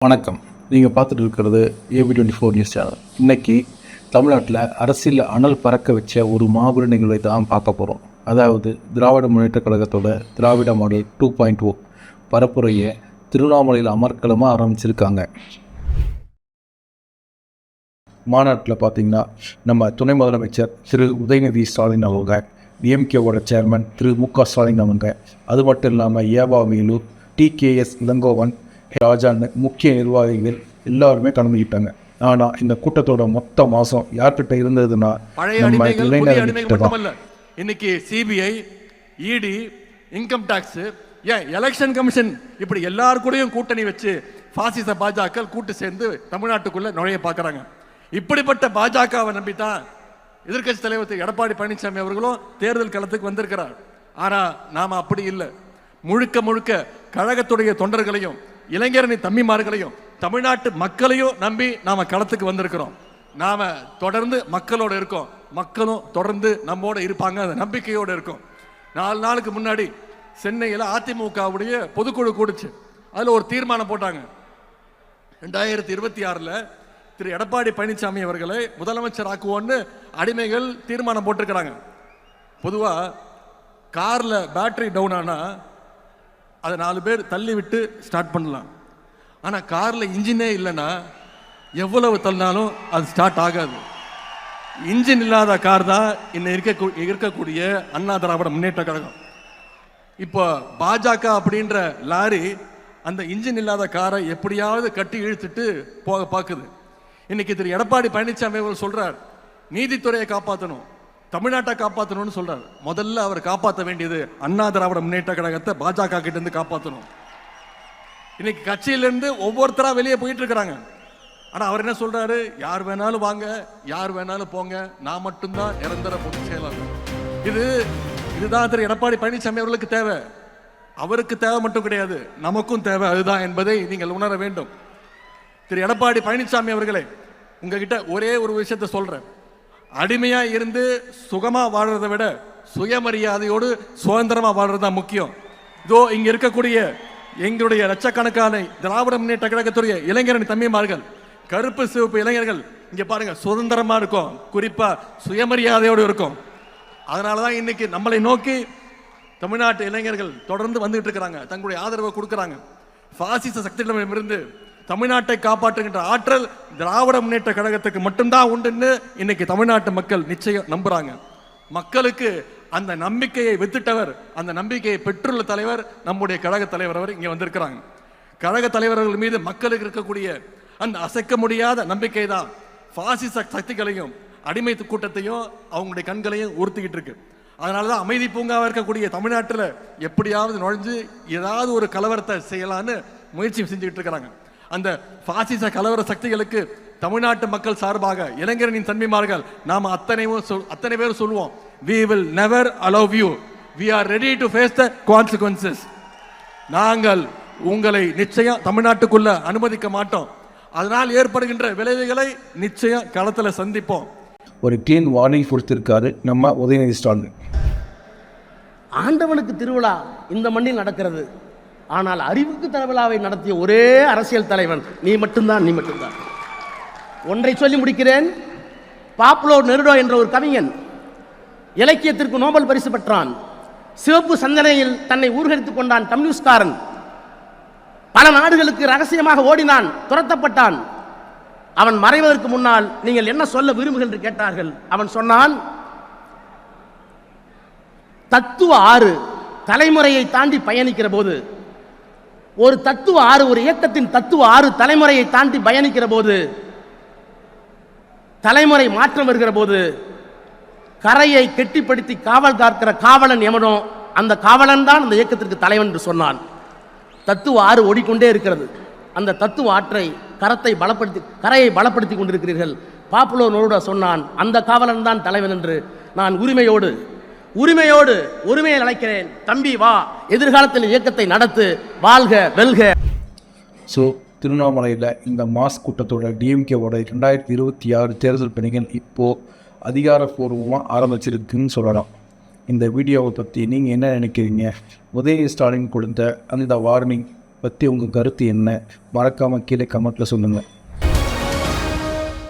வணக்கம். நீங்கள் பார்த்துட்டு இருக்கிறது AB24 நியூஸ் சேனல். இன்றைக்கி தமிழ்நாட்டில் அரசியல் அனல் பறக்க வச்ச ஒரு மாபெரும் நிகழ்வை தான் பார்க்க போகிறோம். அதாவது திராவிட முன்னேற்ற கழகத்தோட திராவிட மாடல் 2.0 பரப்புரையை திருவண்ணாமலையில் அமர்க்களமாக ஆரம்பிச்சிருக்காங்க. மாநாட்டில் பார்த்திங்கன்னா நம்ம துணை முதலமைச்சர் திரு உதயநிதி ஸ்டாலின் அவங்க, டிஎம்கேவோட சேர்மன் திரு மு.க. ஸ்டாலின் அவங்க, அது மட்டும் இல்லாமல் ஏவா வேலூர், TKS இளங்கோவன், ராஜான்னு முக்கிய நிர்வாகிகள் எல்லாருமே கலந்துக்கிட்டாங்க. ஆனால் இந்த கூட்டத்தோட மொத்த மாசம் யார்கிட்ட இருந்ததுன்னா நம்ம இளைஞர்கள். இன்னைக்கு சிபிஐ, இடி, இன்கம் டாக்ஸ், ஏன் எலெக்ஷன் கமிஷன் இப்படி எல்லாரு கூடயும் கூட்டணி வச்சு பாசிச பாஜக கூட்டு சேர்ந்து தமிழ்நாட்டுக்குள்ள நுழைய பார்க்குறாங்க. இப்படிப்பட்ட பாஜகவை நம்பித்தான் எதிர்கட்சி தலைவர் திரு எடப்பாடி பழனிசாமி அவர்களும் தேர்தல் களத்துக்கு வந்திருக்கிறார். ஆனா நாம அப்படி இல்லை. முழுக்க முழுக்க கழகத்துடைய தொண்டர்களையும் இளைஞரணி தம்பிமார்களையும் தமிழ்நாட்டு மக்களையும் நம்பி நாம களத்துக்கு வந்திருக்கிறோம். நாம தொடர்ந்து மக்களோட இருக்கோம், மக்களும் தொடர்ந்து நம்மோட இருப்பாங்க, அந்த நம்பிக்கையோடு இருக்கும். 4 நாளுக்கு முன்னாடி சென்னையில் அதிமுகவுடைய பொதுக்குழு கூடுச்சு. அதுல ஒரு தீர்மானம் போட்டாங்க. 2026 திரு எடப்பாடி பழனிசாமி அவர்களை முதலமைச்சர் ஆக்குவோன்னு அடிமைகள் தீர்மானம் போட்டிருக்கிறாங்க. பொதுவா கார்ல பேட்டரி டவுன் ஆனா அதை 4 பேர் தள்ளி விட்டு ஸ்டார்ட் பண்ணலாம். ஆனால் காரில் இன்ஜினே இல்லைன்னா எவ்வளவு தள்ளினாலும் அது ஸ்டார்ட் ஆகாது. இன்ஜின் இல்லாத கார் தான் இன்னும் இருக்கக்கூடிய அண்ணா திராவிட முன்னேற்ற கழகம். இப்போ பாஜக அப்படின்ற லாரி அந்த இன்ஜின் இல்லாத காரை எப்படியாவது கட்டி இழுத்துட்டு போக பார்க்குது. இன்னைக்கு திரு எடப்பாடி பழனிசாமி அவர் சொல்றார், நீதித்துறையை காப்பாற்றணும், தமிழ்நாட்டை காப்பாற்றணும்னு சொல்றாரு. முதல்ல அவர் காப்பாற்ற வேண்டியது அண்ணா திராவிட முன்னேற்ற கழகத்தை பாஜக கிட்ட இருந்து காப்பாற்றணும். இன்னைக்கு கட்சியிலிருந்து ஒவ்வொருத்தரா வெளியே போயிட்டு இருக்கிறாங்க. ஆனா அவர் என்ன சொல்றாரு, யார் வேணாலும் வாங்க, யார் வேணாலும் போங்க, நான் மட்டும்தான் நிரந்தர பொதுச் செயலாளர். இதுதான் திரு எடப்பாடி பழனிசாமி அவர்களுக்கு தேவை. அவருக்கு தேவை மட்டும் கிடையாது, நமக்கும் தேவை அதுதான் என்பதை நீங்கள் உணர வேண்டும். திரு எடப்பாடி பழனிசாமி அவர்களே, உங்ககிட்ட ஒரே ஒரு விஷயத்த சொல்றேன். அடிமையா இருந்து சுகமா வாழ்றதை விட சுயமரியாதையோடு சுதந்திரமா வாழ்றது தான் முக்கியம். இதோ இங்க இருக்கக்கூடிய எங்களுடைய லட்சக்கணக்கான திராவிட முன்னேற்ற கழகத்துடைய இளைஞரணி தம்பிமார்கள், கருப்பு சிவப்பு இளைஞர்கள் இங்க பாருங்க, சுதந்திரமா இருக்கும், குறிப்பா சுயமரியாதையோடு இருக்கும். அதனாலதான் இன்னைக்கு நம்மளை நோக்கி தமிழ்நாட்டு இளைஞர்கள் தொடர்ந்து வந்துட்டு இருக்கிறாங்க, தங்களுடைய ஆதரவை கொடுக்கிறாங்க. பாசிச சக்திகளிடமிருந்து தமிழ்நாட்டை காப்பாற்றுகின்ற ஆற்றல் திராவிட முன்னேற்ற கழகத்துக்கு மட்டும்தான் உண்டுன்னு இன்னைக்கு தமிழ்நாட்டு மக்கள் நிச்சயம் நம்புறாங்க. மக்களுக்கு அந்த நம்பிக்கையை வித்துட்டவர், அந்த நம்பிக்கையை பெற்றுள்ள தலைவர் நம்முடைய கழக தலைவர் அவர் இங்க வந்திருக்கிறாங்க. கழக தலைவர்கள் மீது மக்களுக்கு இருக்கக்கூடிய அந்த அசைக்க முடியாத நம்பிக்கை தான் பாசிச சக்திகளையும் அடிமை கூட்டத்தையும் அவங்களுடைய கண்களையும் உறுத்திக்கிட்டு இருக்கு. அதனாலதான் அமைதி பூங்காவா இருக்கக்கூடிய தமிழ்நாட்டில் எப்படியாவது நுழைஞ்சு ஏதாவது ஒரு கலவரத்தை செய்யலான்னு முயற்சி செஞ்சுக்கிட்டு இருக்கிறாங்க. அந்த பாசிச கலவர சக்திகளுக்கு தமிழ்நாட்டு மக்கள் சார்பாக இளைஞரின் தன்மைமார்கள் நாம் அத்தனை பேர் சொல்லுவோம், we will never allow you, we are ready to face the consequences. நாங்கள் உங்களை நிச்சயம் தமிழ்நாட்டுக்குள்ள அனுமதிக்க மாட்டோம். அதனால் ஏற்படுகின்ற விளைவுகளை நிச்சயம் களத்தில் சந்திப்போம். ஒரு கிளீன் வார்னிங் கொடுத்திருக்காரு நம்ம உதயநிதி ஸ்டாலின். ஆண்டவனுக்கு திருவிழா இந்த மண்ணில் நடக்கிறது. ஆனால் அறிவுக்கு திருவிழாவை நடத்திய ஒரே அரசியல் தலைவன் நீ மட்டும்தான், நீ மட்டும்தான். ஒன்றை சொல்லி முடிக்கிறேன். பாப்லோ நெருடோ என்ற ஒரு கவிஞன் இலக்கியத்திற்கு நோபல் பரிசு பெற்றான். சிவப்பு சந்தனையில் தன்னை ஊர்கரித்துக் கொண்டான். கம்யூனிஸ்ட்காரன் பல நாடுகளுக்கு ரகசியமாக ஓடினான், துரத்தப்பட்டான். அவன் மறைவதற்கு முன்னால் நீங்கள் என்ன சொல்ல விரும்புகிறீர்கள் என்று கேட்டார்கள். அவன் சொன்னான், தத்துவ ஆறு தலைமுறையை தாண்டி பயணிக்கிற போது, ஒரு தத்துவ ஆறு, ஒரு இயக்கத்தின் தத்துவ ஆறு தலைமுறையை தாண்டி பயணிக்கிற போது, தலைமுறை மாற்றம் வருகிற போது, கரையை கெட்டிப்படுத்தி காவல் காக்கிற காவலன் எவனோ அந்த காவலன் தான் அந்த இயக்கத்திற்கு தலைவன் என்று சொன்னான். தத்துவ ஆறு ஓடிக்கொண்டே இருக்கிறது. அந்த தத்துவ ஆற்றை கரையை பலப்படுத்தி கொண்டிருக்கிறீர்கள். பாப்புலோ நெருடோ சொன்னான், அந்த காவலன் தான் தலைவன் என்று. நான் உரிமையை அழைக்கிறேன். தம்பி வா, எதிர்காலத்தில் இயக்கத்தை நடத்து, வாழ்க வெல்க. ஸோ திருவண்ணாமலையில் இந்த மாஸ் கூட்டத்தோட டிஎம்கேவோட 2026 தேர்தல் பணிகள் இப்போது அதிகாரப்பூர்வமாக ஆரம்பிச்சிருக்குன்னு சொல்லலாம். இந்த வீடியோவை பற்றி நீங்கள் என்ன நினைக்கிறீங்க? உதயநிதி ஸ்டாலின் கொடுத்த அந்த வார்னிங் பற்றி உங்கள் கருத்து என்ன? மறக்காமல் கீழே கமெண்ட்டில் சொல்லுங்கள்.